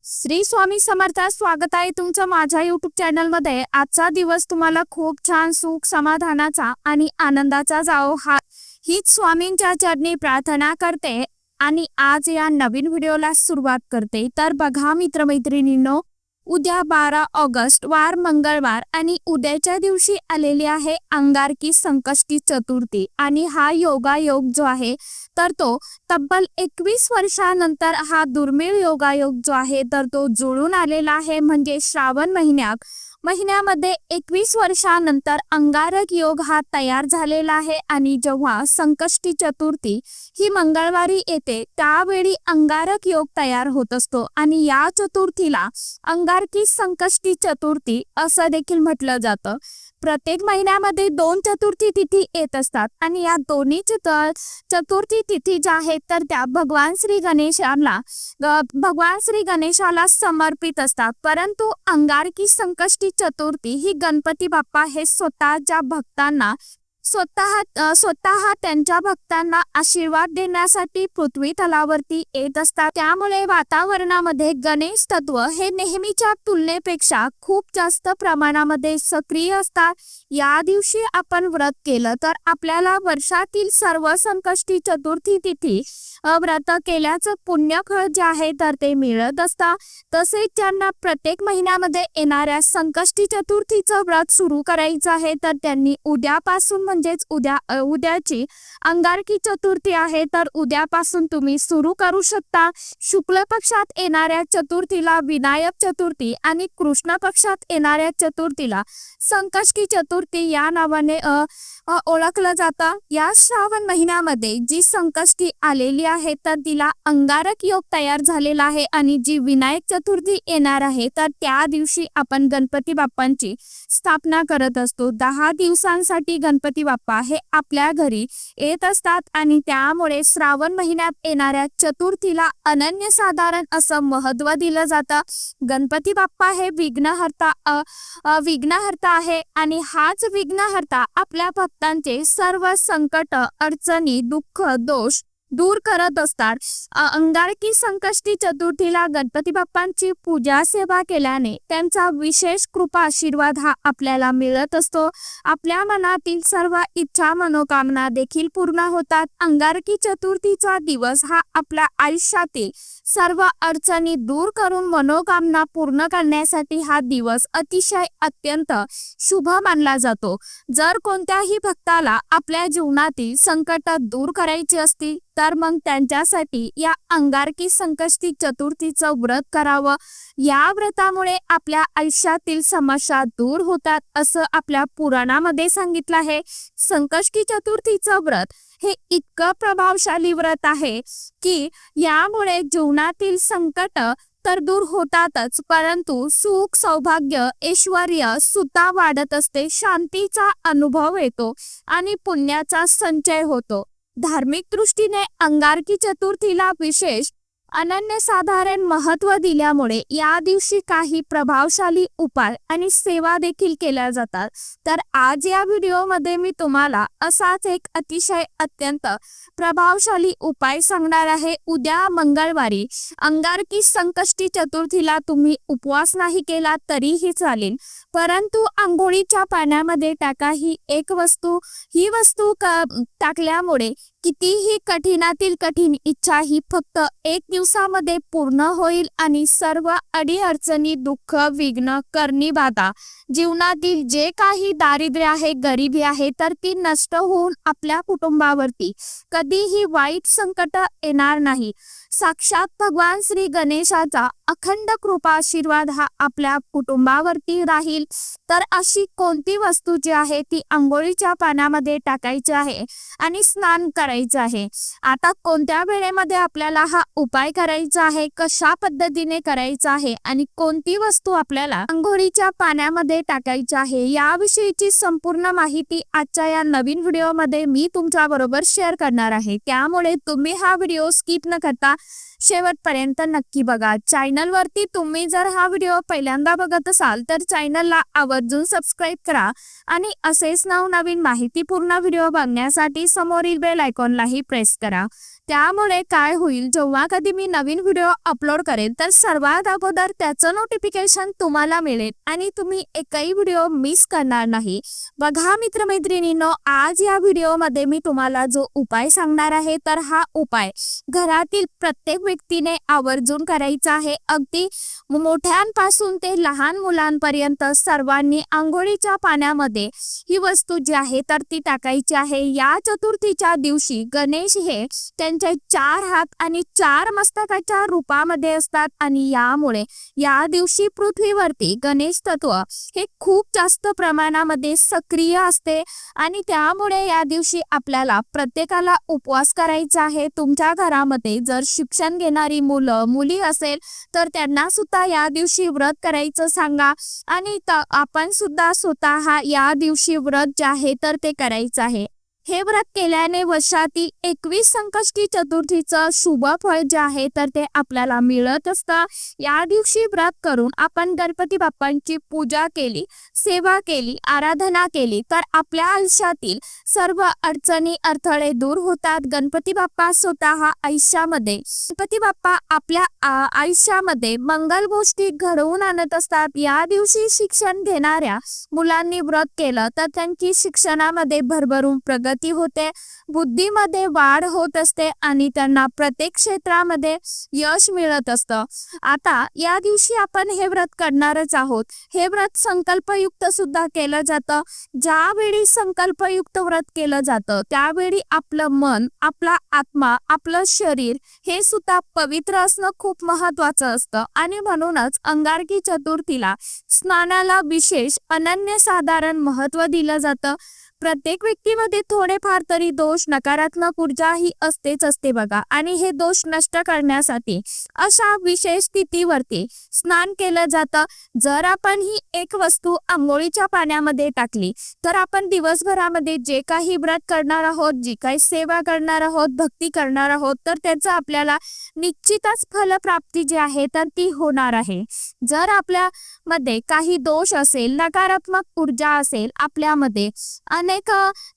श्री स्वामी समर्थ, स्वागत आहे तुमचं माझ्या YouTube चॅनल मध्ये। आजचा दिवस तुम्हाला खूप छान सुख समाधानाचा आणि आनंदाचा जाओ हीच स्वामींच्या चरणी प्रार्थना करते आणि आज या नवीन व्हिडिओला सुरुवात करते। तर बघा मित्रमैत्रिणींनो, उद्या 12 ऑगस्ट वार मंगळवार आणि उद्याच्या दिवशी आलेली आहे अंगारकी संकष्टी चतुर्थी आणि हा योगायोग जो आहे तर तो तब्बल 21 वर्षानंतर हा दुर्मिळ योगायोग जो आहे तर तो जुळून आलेला आहे। म्हणजे श्रावण महिन्यामध्ये 21 वर्षानंतर अंगारक योग हा तयार झालेला आहे आणि जेव्हा संकष्टी चतुर्थी ही मंगळवारी येते त्यावेळी अंगारक योग तयार होत असतो आणि या चतुर्थीला अंगारकी संकष्टी चतुर्थी असं देखील म्हटलं जातं। प्रत्येक महिन्यामध्ये 2 चतुर्थी तिथी येत असतात आणि या दोन्ही चतुर्थी तिथी ज्या आहेत तर त्या भगवान श्री गणेशाला समर्पित असतात। परंतु अंगारकी संकष्टी चतुर्थी ही गणपती बाप्पा हे स्वतः त्यांच्या भक्तांना आशीर्वाद देण्यासाठी पृथ्वी तलावरती येत असतात। त्यामुळे वातावरणामध्ये गणेश तत्व हे नेहमीच्या तुलनेपेक्षा खूप जास्त प्रमाणामध्ये सक्रिय असतात। या दिवशी आपण व्रत केलं तर आपल्याला वर्षातील सर्व संकष्टी चतुर्थी तिथी व्रत केल्याचं पुण्यफळ जे आहे तर ते मिळत असतात। तसेच ज्यांना प्रत्येक महिन्यामध्ये येणाऱ्या संकष्टी चतुर्थीचं व्रत सुरू करायचं आहे तर त्यांनी उद्यापासून म्हणजेच उद्याची अंगारकी चतुर्थी आहे तर उद्यापासून तुम्ही सुरू करू शकता। शुक्ल पक्षात येणाऱ्या चतुर्थीला विनायक चतुर्थी आणि कृष्ण पक्षात येणाऱ्या चतुर्थीला संकष्टी चतुर्थी या नावाने ओळखलं जातं। या श्रावण महिन्यामध्ये जी संकष्टी आलेली आहे तर तिला अंगारक योग तयार झालेला आहे आणि जी विनायक चतुर्थी येणार आहे तर त्या दिवशी आपण गणपती बाप्पांची स्थापना करत असतो। 10 दिवसांसाठी गणपती बाप्पा हे आपल्या घरी येत असतात आणि त्यामुळे श्रावण महिन्यात येणाऱ्या चतुर्थीला अनन्यसाधारण असं महत्त्व दिलं जातं। गणपती बाप्पा हे विघ्नहर्ता आहे आणि हाच विघ्नहर्ता आपल्या भक्तांचे सर्व संकट अडचणी दुःख दोष दूर करत असतात। अंगारकी संकष्टी चतुर्थीला गणपती बाप्पांची पूजा सेवा केल्याने त्यांचा विशेष कृपा आशीर्वाद हा आपल्याला मिळत असतो। आपल्या मनातील सर्व इच्छा मनोकामना देखील पूर्ण होतात। अंगारकी चतुर्थीचा दिवस हा आपल्या आयुष्यातील सर्व अडचणी दूर करून मनोकामना पूर्ण करण्यासाठी हा दिवस अतिशय अत्यंत शुभ मानला जातो। जर कोणत्याही भक्ताला आपल्या जीवनातील संकट दूर करायची असतील तर मग त्यांच्यासाठी या अंगारकी संकष्टी चतुर्थीचं व्रत करावं। या व्रतामुळे आपल्या आयुष्यातील समस्या दूर होतात असं आपल्या पुराणामध्ये सांगितलं आहे। संकष्टी चतुर्थीचं व्रत हे इतकं प्रभावशाली व्रत आहे की यामुळे जीवनातील संकट तर दूर होतातच, परंतु सुख सौभाग्य ऐश्वर्य सुद्धा वाढत असते, शांतीचा अनुभव येतो आणि पुण्याचा संचय होतो। धार्मिक दृष्टीने अंगारकी चतुर्थीला विशेष अनन्यसाधारण महत्त्व दिल्यामुळे या दिवशी काही प्रभावशाली उपाय आणि सेवा देखील केल्या जातात। तर आज या व्हिडिओमध्ये मी तुम्हाला असाच एक अतिशय अत्यंत प्रभावशाली उपाय सांगणार आहे। उद्या मंगळवारी अंगारकी संकष्टी चतुर्थीला तुम्ही उपवास नाही केला तरीही चालेल, परंतु आंघोळीच्या पाण्यामध्ये टाका ही वस्तू टाकल्यामुळे कितीही कठीणातील कठीण इच्छा ही फक्त 1 दिवसामध्ये पूर्ण होईल आणि सर्व अडीअडचणी दुःख विघ्न करणी बाधा जीवनातील जे काही दारिद्र्य आहे गरिबी आहे तर ती नष्ट होऊन आपल्या कुटुंबावरती कधीही वाईट संकट येणार नाही। साक्षात भगवान श्री गणेशाचा अखंड कृपा आशीर्वाद हा आपल्या कुटुंबावरती राहील। तर अशी कोणती वस्तू जी आहे ती आंघोळीच्या पाण्यामध्ये टाकायची आहे आणि स्नान करायचं आहे। आता कोणत्या वेळेमध्ये आपल्याला हा उपाय करायचा आहे, कशा पद्धतीने करायचा आहे आणि कोणती वस्तू आपल्याला आंघोळीच्या पाण्यामध्ये टाकायची आहे याविषयीची संपूर्ण माहिती आजच्या या नवीन व्हिडिओमध्ये मी तुमच्या बरोबर शेअर करणार आहे। त्यामुळे तुम्ही हा व्हिडिओ स्किप न करता शेवटपर्यंत नक्की बघा। चॅनलवरती तुम्ही जर हा व्हिडिओ पहिल्यांदा बघत असाल तर चॅनलला आवर्जून सबस्क्राईब करा आणि असेच नवनवीन माहितीपूर्ण व्हिडिओ बघण्यासाठी समोरील बेल आयकॉनलाही प्रेस करा त्यामुळे काय होईल, जेव्हा कधी मी नवीन व्हिडिओ अपलोड करेन तर सर्वात अगोदर त्याचं नोटिफिकेशन तुम्हाला मिळेल आणि तुम्ही एकही व्हिडिओ मिस करणार नाही. बघा मित्रमैत्रिणींनो, आज या व्हिडिओमध्ये मी तुम्हाला जो उपाय सांगणार आहे तर हा उपाय घरातील प्रत्येक व्यक्तीने आवर्जून करायचा आहे. अगदी मोठ्यांपासून ते लहान मुलांपर्यंत सर्वांनी आंघोळीच्या पाण्यामध्ये ही वस्तू जी आहे तर ती टाकायची आहे. या चतुर्थीच्या दिवशी गणेश हे त्यांचे 4 हात आणि 4 मस्तकाच्या रूपामध्ये असतात आणि यामुळे या दिवशी पृथ्वीवरती गणेश तत्व हे खूप जास्त प्रमाणामध्ये सक्रिय असते आणि त्यामुळे या दिवशी आपल्याला प्रत्येकाला उपवास करायचा आहे. तुमच्या घरामध्ये जर शिक्षण घेणारी मुलं मुली असेल तर त्यांना सुद्धा या दिवशी व्रत करायचं सांगा आणि आपण सुद्धा स्वतः या दिवशी व्रत जे आहे तर ते करायचं आहे. हे व्रत केल्याने वर्षातील 21 संकष्टी चतुर्थीचं शुभ फळ जे आहे तर ते आपल्याला मिळत असतं. या दिवशी व्रत करून आपण गणपती बाप्पांची पूजा केली, सेवा केली, आराधना केली तर आपल्या आयुष्यातील सर्व अडचणी अडथळे दूर होतात. गणपती बाप्पा स्वतः आयुष्यामध्ये आपल्या आयुष्यामध्ये मंगल गोष्टी घडवून आणत असतात. या दिवशी शिक्षण घेणाऱ्या मुलांनी व्रत केलं तर त्यांची शिक्षणामध्ये भरभरून प्रगती होते, बुद्धीमध्ये वाढ होत असते आणि त्यांना प्रत्येक क्षेत्रामध्ये यश मिळत असतं. आता या दिवशी आपण हे व्रत करणारच आहोत. हे व्रत संकल्पयुक्त सुद्धा केलं जातं. ज्यावेळी संकल्पयुक्त व्रत केलं जातं त्यावेळी आपलं मन, आपला आत्मा, आपलं शरीर हे सुद्धा पवित्र असणं खूप महत्वाचं असतं आणि म्हणूनच अंगारकी चतुर्थीला स्नानाला विशेष अनन्यसाधारण महत्त्व दिलं जातं. प्रत्येक व्यक्तीमध्ये थोडेफार तरी दोष, नकारात्मक ऊर्जा ही असतेच असते बघा आणि हे दोष नष्ट करण्यासाठी अशा विशेष स्थितीवरती स्नान केलं जातं. जर आपण ही एक वस्तू आंघोळीच्या पाण्यामध्ये टाकली तर आपण दिवसभरामध्ये जे काही व्रत करणार आहोत, जी काही सेवा करणार आहोत, भक्ती करणार आहोत तर त्याचं आपल्याला निश्चितच फलप्राप्ती जी आहे तर ती होणार आहे. जर आपल्यामध्ये काही दोष असेल, नकारात्मक ऊर्जा असेल आपल्यामध्ये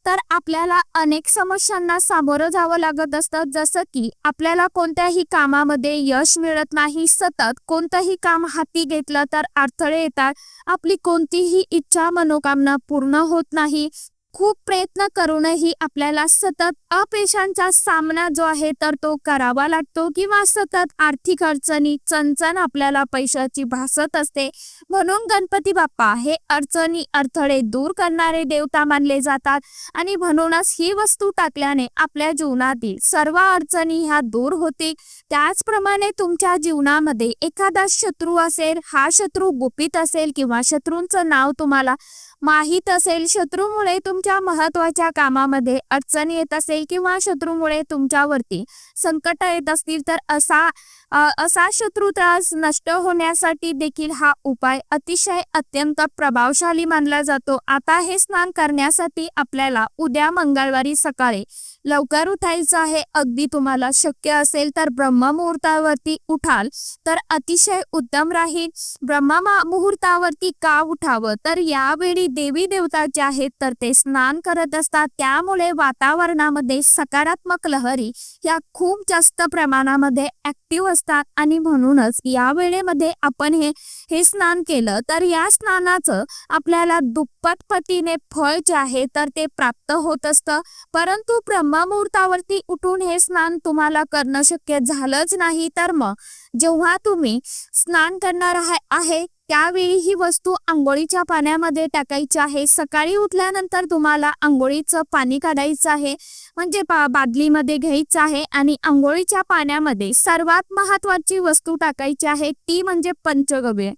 तर आपल्याला अनेक समस्यांना सामोरं जावं लागत असतं. जसं की आपल्याला कोणत्याही कामामध्ये यश मिळत नाही, सतत कोणतंही काम हाती घेतलं तर अडथळे येतात, आपली कोणतीही इच्छा मनोकामना पूर्ण होत नाही, खूप प्रयत्न करूनही आपल्याला सतत अपयशांचा सामना जो आहे तर तो करावा लागतो किंवा सतत आर्थिक अडचणी, चणचण आपल्याला पैशाची भासत असते. म्हणून गणपती बाप्पा हे अडचणी, अडथळे दूर करणारे देवता मानले जातात आणि म्हणूनच ही वस्तू टाकल्याने आपल्या जीवनातील सर्व अडचणी ह्या दूर होतील. त्याचप्रमाणे तुमच्या जीवनामध्ये एखादा शत्रू असेल, हा शत्रू गुपित असेल किंवा शत्रूंचं नाव तुम्हाला माहीत असेल, शत्रूमुळे तुमच्या महत्वाच्या कामामध्ये अडचण येत असेल किंवा शत्रूमुळे तुमच्यावरती संकट येत असतील तर असा शत्रू त्रास नष्ट होण्यासाठी देखील हा उपाय अतिशय अत्यंत प्रभावशाली मानला जातो. आता हे स्नान करण्यासाठी आपल्याला उद्या मंगळवारी सकाळी लवकर उठायचं आहे. अगदी तुम्हाला शक्य असेल तर ब्रह्ममुहूर्तावरती उठाल तर अतिशय उत्तम राहील. ब्रह्ममुहूर्तावरती का उठावं तर यावेळी देवी देवता जे आहेत तर ते स्नान करत असतात. त्यामुळे वातावरणामध्ये सकारात्मक लहरी या खूप जास्त प्रमाणामध्ये ऍक्टिव्ह असतात आणि म्हणूनच या वेळेमध्ये आपण हे स्नान केलं तर या स्नानाचं आपल्याला दुप्पट पटीने फळ जे आहे तर ते प्राप्त होत असतं. परंतु ब्रह्ममुहूर्तावरती उठून हे स्नान तुम्हाला करणं शक्य झालंच नाही तर मग जेव्हा तुम्ही स्नान करणार आहे त्यावेळी ही वस्तू आंघोळीच्या पाण्यामध्ये टाकायची आहे. सकाळी उठल्यानंतर तुम्हाला आंघोळीचं पाणी काढायचं आहे, म्हणजे बादलीमध्ये घ्यायचं आहे आणि आंघोळीच्या पाण्यामध्ये सर्वात महत्वाची वस्तू टाकायची आहे ती म्हणजे पंचगव्य.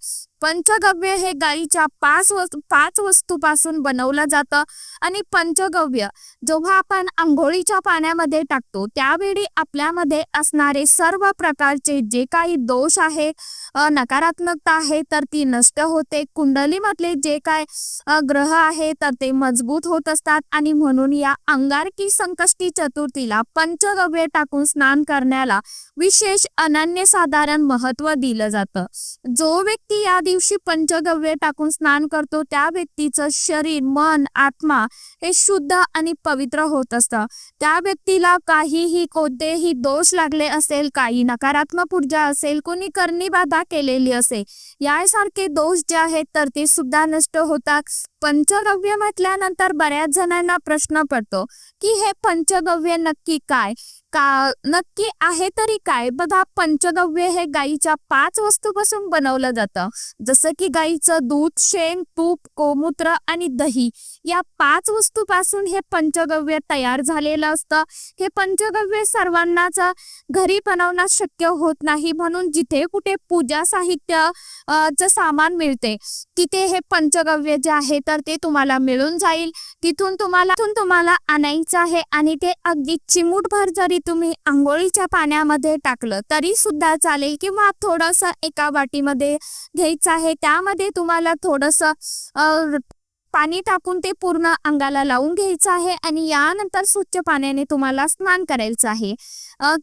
पंचगव्य हे गाईच्या 5 वस्तूपासून बनवलं जातं आणि पंचगव्य जेव्हा आपण आंघोळीच्या पाण्यामध्ये टाकतो त्यावेळी आपल्यामध्ये असणारे सर्व प्रकारचे जे काही दोष आहे, नकारात्मकता आहे तर ती नष्ट होते. कुंडलीमधले जे काय ग्रह आहे तर ते मजबूत होत असतात आणि म्हणून या अंगारकी संकष्टी चतुर्थीला पंचगव्य टाकून स्नान करण्याला विशेष अनन्यसाधारण महत्त्व दिलं जातं. जो व्यक्ती या दिवशी पंचगव्य टाकून स्नान करतो त्या व्यक्तीचं शरीर, मन, आत्मा हे शुद्ध आणि पवित्र होत असतं. त्या व्यक्तीला काहीही कोणतेही दोष लागले असेल, काही नकारात्मक ऊर्जा असेल, कोणी करणी-बाधा केलेली असेल, यासारखे दोष जे आहेत तर ते सुद्धा नष्ट होतात. पंचगव्य म्हटल्यानंतर बऱ्याच जणांना प्रश्न पडतो की हे पंचगव्य नक्की काय, नक्की आहे तरी काय. बघा, पंचगव्य हे गाईच्या 5 वस्तूपासून बनवलं जातं. जसं की गाईचं दूध, शेण, तूप, गोमूत्र आणि दही या 5 वस्तूपासून हे पंचगव्य तयार झालेलं असतं. हे पंचगव्य सर्वांनाच घरी बनवणं शक्य होत नाही, म्हणून जिथे कुठे पूजा साहित्य चं सामान मिळते तिथे हे पंचगव्य जे आहे तर ते तुम्हाला मिळून जाईल. तिथून तुम्हाला आणायचं आहे आणि ते अगदी चिमूटभर जरी तुम्ही आंघोळीच्या पाण्यामध्ये टाकलं तरी सुद्धा चालेल, किंवा थोडंसं एका वाटीमध्ये घ्यायचं आहे, त्यामध्ये तुम्हाला थोडंसं पाणी टाकून ते पूर्ण अंगाला लावून घ्यायचं आहे आणि यानंतर स्वच्छ पाण्याने तुम्हाला स्नान करायचं आहे.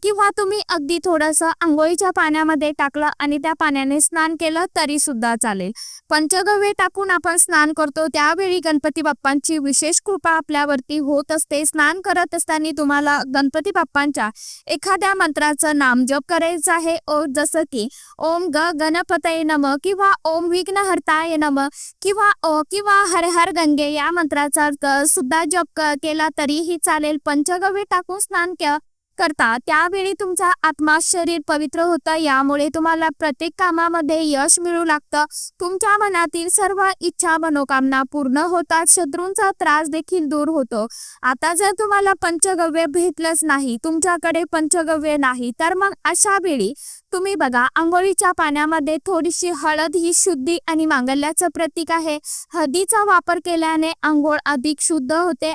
किंवा तुम्ही अगदी थोडंसं आंघोळीच्या पाण्यामध्ये टाकलं आणि त्या पाण्याने स्नान केलं तरी सुद्धा चालेल. पंचगव्य टाकून आपण स्नान करतो त्यावेळी गणपती बाप्पांची विशेष कृपा आपल्यावरती होत असते. स्नान करत असताना तुम्हाला गणपती बाप्पांच्या एखाद्या मंत्राचं नामजप करायचं आहे, जसं की ओम गणपतये नमः किंवा ओम विघ्नहर्ताय नमः किंवा हर हर गंगे या मंत्राचा सुद्धा जप केला तरीही चालेल. पंचगव्य टाकून स्नान करता त्यावेळी तुमचा आत्मा, शरीर पवित्र होतं. यामुळे तुम्हाला प्रत्येक कामामध्ये यश मिळू लागतं. तुमच्या मनातील सर्व इच्छा, मनोकामना पूर्ण होतात. शत्रूंचा त्रास देखील दूर होतो. आता जर तुम्हाला पंचगव्य भेटलंच नाही, तुमच्याकडे पंचगव्य नाही, तर मग अशा वेळी तुम्ही बघा, आंघोळीच्या पाण्यामध्ये थोडीशी हळद, ही शुद्धी आणि मांगल्याचं प्रतीक आहे. हळदीचा वापर केल्याने आंघोळ अधिक शुद्ध होते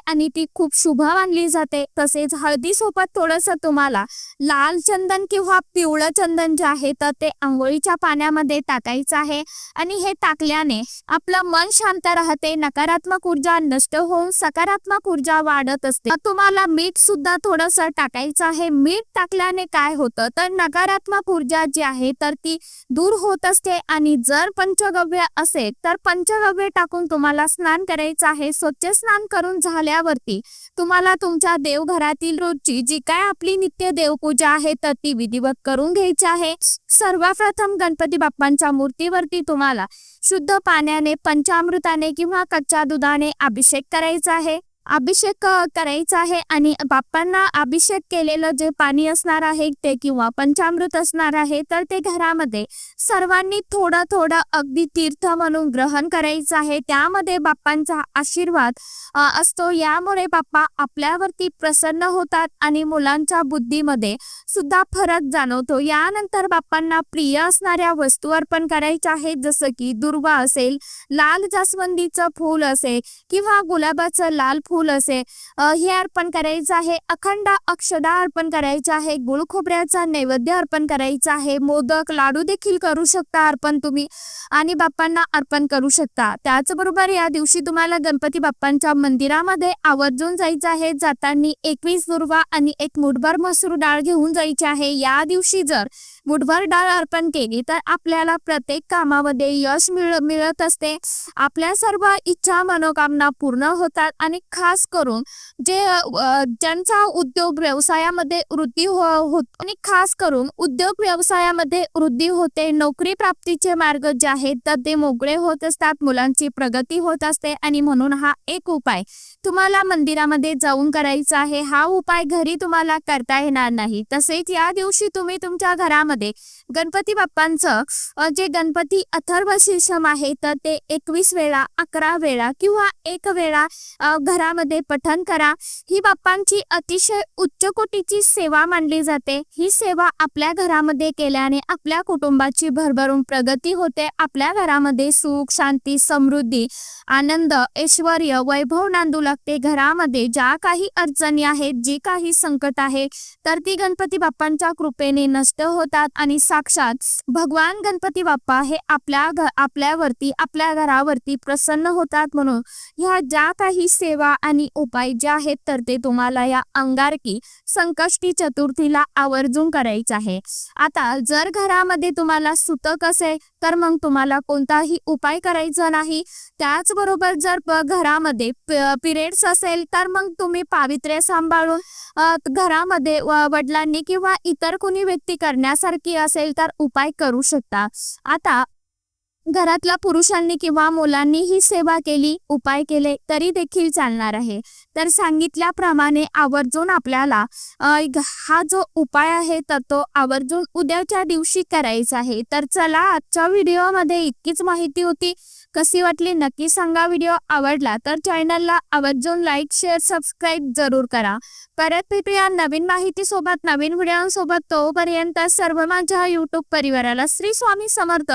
आणि ती खूप शुभ मानली जाते. तसेच हळदीसोबत थोडंसं तुम्हाला लाल चंदन किंवा पिवळं चंदन जे आहे तर ते आंघोळीच्या पाण्यामध्ये टाकायचं आहे आणि हे टाकल्याने आपलं मन शांत राहते, नकारात्मक ऊर्जा नष्ट होऊन सकारात्मक ऊर्जा वाढत असते. तुम्हाला मीठ सुद्धा थोडंसं टाकायचं आहे. मीठ टाकल्याने काय होतं तर नकारात्मक ऊर्जा जी आहे तर ती दूर होत असते. आणि जर पंचगव्य असेल तर पंचगव्य टाकून तुम्हाला स्नान करायचं आहे. स्वच्छ स्नान करून झाल्यावरती तुम्हाला तुमच्या देवघरातील रोजची जी काय आपली नित्य देवपूजा आहे तर ती विधिवत करून घ्यायची आहे. सर्वप्रथम गणपती बाप्पांच्या मूर्तीवरती तुम्हाला शुद्ध पाण्याने, पंचामृताने किंवा कच्च्या दुधाने अभिषेक करायचा आहे. आणि बाप्पांना अभिषेक केलेलं जे पाणी असणार आहे ते किंवा पंचामृत असणार आहे तर ते घरामध्ये सर्वांनी थोडं थोडं अगदी तीर्थ म्हणून ग्रहण करायचं आहे. त्यामध्ये बाप्पांचा आशीर्वाद असतो. यामुळे बाप्पा आपल्यावरती प्रसन्न होतात आणि मुलांच्या बुद्धीमध्ये सुद्धा फरक जाणवतो. यानंतर बाप्पांना प्रिय असणाऱ्या वस्तू अर्पण करायच्या आहेत, जसं की दुर्वा असेल, लाल जास्वंदीचं फूल असेल किंवा गुलाबाचं लाल फूल असे हे अर्पण करायचं आहे. अखंड अक्षदा अर्पण करायचं आहे. गुळ खोबऱ्याचा नैवेद्य अर्पण करायचा आहे. मोदक, लाडू देखील करू शकता अर्पण तुम्ही आणि बाप्पांना अर्पण करू शकता. त्याचबरोबर या दिवशी तुम्हाला गणपती बाप्पांच्या मंदिरामध्ये आवर्जून जायचं आहे. जाताना 21 दुर्वा आणि 1 मुठभर मसूर डाळ घेऊन जायची आहे. या दिवशी जर मुठभर डाळ अर्पण केली तर आपल्याला प्रत्येक कामामध्ये यश मिळत असते. आपल्या सर्व इच्छा, मनोकामना पूर्ण होतात आणि खास करून ज्यांचा उद्योग व्यवसायामध्ये वृद्धी होते, नोकरी प्राप्तीचे मार्ग जे आहेत तर ते मोकळे होत असतात, मुलांची प्रगती होत असते. आणि म्हणून हा एक उपाय तुम्हाला मंदिरामध्ये जाऊन करायचा आहे. हा उपाय घरी तुम्हाला करता येणार नाही. तसेच या दिवशी तुम्ही तुमच्या घरामध्ये गणपती बाप्पांचं जे गणपती अथर्व शीर्षम आहे तर ते 21 वेळा, 11 वेळा किंवा 1 वेळा घरामध्ये पठण करा. ही बाप्पांची अतिशय उच्च कोटीची सेवा मानली जाते. ही सेवा आपल्या घरामध्ये केल्याने आपल्या कुटुंबाची भरभरून प्रगती होते. आपल्या घरामध्ये सुख, शांती, समृद्धी, आनंद, ऐश्वर्य, वैभव नांदू लागते. घरामध्ये ज्या काही अडचणी आहेत, जी काही संकट आहे, तर ती गणपती बाप्पांच्या कृपेने नष्ट होतात आणि साक्षात भगवान गणपती बाप्पा हे आपल्यावरती, आपल्या घरावरती प्रसन्न होतात. म्हणून ह्या ज्या काही सेवा आणि उपाय जे आहेत, तर ते तुम्हाला या अंगारकी संकष्टी चतुर्थीला आवर्जून करायचं आहे. आता जर घरामध्ये तुम्हाला सुतक असेल, तर मग तुम्हाला कोणताही उपाय करायचा नाही. त्याचबरोबर जर घरामध्ये पिरियड्स असेल, तर मग तुम्ही पावित्र्य सांभाळून घरामध्ये वडिलांनी किंवा इतर कोणी व्यक्ती करण्यासारखी असेल तर उपाय करू शकता. आता घरातल्या पुरुषांनी किंवा मुलांनी ही सेवा केली, उपाय केले तरी देखील चालणार आहे. तर सांगितल्याप्रमाणे आवर्जून आपल्याला हा जो उपाय आहे तर तो आवर्जून उद्याच्या दिवशी करायचा आहे. तर चला, आजच्या व्हिडिओमध्ये इतकीच माहिती होती. कशी वाटली नक्की सांगा. व्हिडिओ आवडला तर चॅनलला आवर्जून लाईक, शेअर, सबस्क्राईब जरूर करा. परत भेटूया नवीन माहितीसोबत, नवीन व्हिडिओसोबत. तोपर्यंत सर्व माझ्या यूट्यूब परिवाराला श्री स्वामी समर्थ